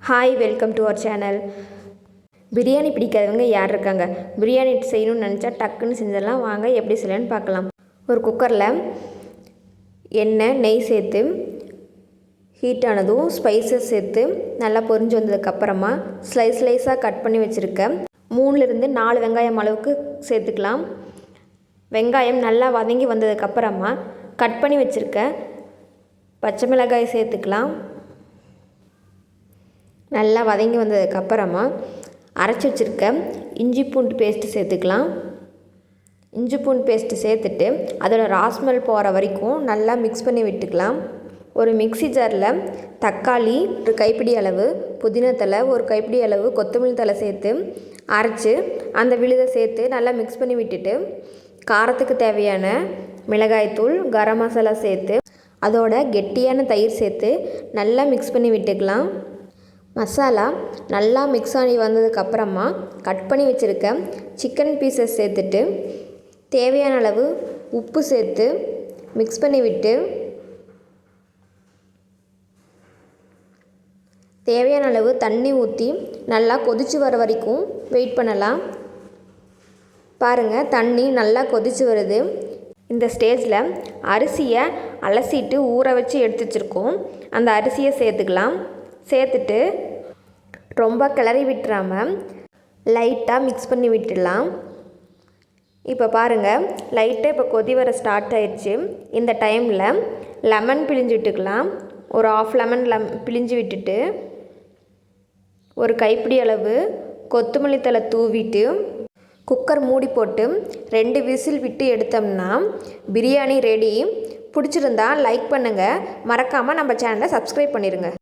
Hi, welcome to our channel. Biryani பிடிக்காதவங்க யார் இருக்காங்க? பிரியாணி செய்யணும்னு நினச்சா டக்குன்னு செஞ்சிடலாம். வாங்க எப்படி செய்யலான்னு பார்க்கலாம். ஒரு குக்கரில் எண்ணெய், நெய் சேர்த்து ஹீட் ஆனதும் ஸ்பைசஸ் சேர்த்து நல்லா பொரிஞ்சு வந்ததுக்கப்புறமா ஸ்லைஸாக கட் பண்ணி வச்சுருக்க 3லிருந்து 4 வெங்காயம் அளவுக்கு சேர்த்துக்கலாம். வெங்காயம் நல்லா வதங்கி வந்ததுக்கப்புறமா கட் பண்ணி வச்சுருக்க பச்சை மிளகாய் சேர்த்துக்கலாம். நல்லா வதங்கி வந்ததுக்கப்புறமா அரைச்சி வச்சுருக்க இஞ்சி பூண்டு பேஸ்ட்டு சேர்த்துக்கலாம். இஞ்சி பூண்டு பேஸ்ட்டு சேர்த்துட்டு அதோட ராஸ்மெல் போகிற வரைக்கும் நல்லா மிக்ஸ் பண்ணி விட்டுக்கலாம். ஒரு மிக்ஸி ஜாரில் தக்காளி, ஒரு கைப்பிடி அளவு புதினா தழை, ஒரு கைப்பிடி அளவு கொத்தமல்லி தழை சேர்த்து அரைச்சி அந்த விழுதை சேர்த்து நல்லா மிக்ஸ் பண்ணி விட்டுட்டு காரத்துக்கு தேவையான மிளகாய்த்தூள், கரம் மசாலா சேர்த்து அதோட கெட்டியான தயிர் சேர்த்து நல்லா மிக்ஸ் பண்ணி விட்டுக்கலாம். மசாலா நல்லா மிக்ஸ் ஆகி வந்ததுக்கப்புறமா கட் பண்ணி வச்சுருக்க சிக்கன் பீசஸ் சேர்த்துட்டு தேவையான அளவு உப்பு சேர்த்து மிக்ஸ் பண்ணி விட்டு தேவையான அளவு தண்ணி ஊற்றி நல்லா கொதித்து வர வரைக்கும் வெயிட் பண்ணலாம். பாருங்கள், தண்ணி நல்லா கொதித்து வருது. இந்த ஸ்டேஜில் அரிசியை அலசிட்டு ஊற வச்சு எடுத்து வச்சுருக்கோம். அந்த அரிசியை சேர்த்துக்கலாம். சேர்த்துட்டு ரொம்ப கிளறி விட்டுறாமல் லைட்டாக மிக்ஸ் பண்ணி விட்டுடலாம். இப்போ பாருங்கள், லைட்டாக இப்போ கொதி வர ஸ்டார்ட் ஆயிடுச்சு. இந்த டைமில் லெமன் பிழிஞ்சு விட்டுக்கலாம். ஒரு 1/2 லெமன் பிழிஞ்சு விட்டுட்டு ஒரு கைப்பிடி அளவு கொத்தமல்லி தழை தூவிட்டு குக்கர் மூடி போட்டு 2 விசில் விட்டு எடுத்தோம்னா பிரியாணி ரெடி. பிடிச்சிருந்தா லைக் பண்ணுங்கள். மறக்காமல் நம்ம சேனலை சப்ஸ்கிரைப் பண்ணிடுங்க.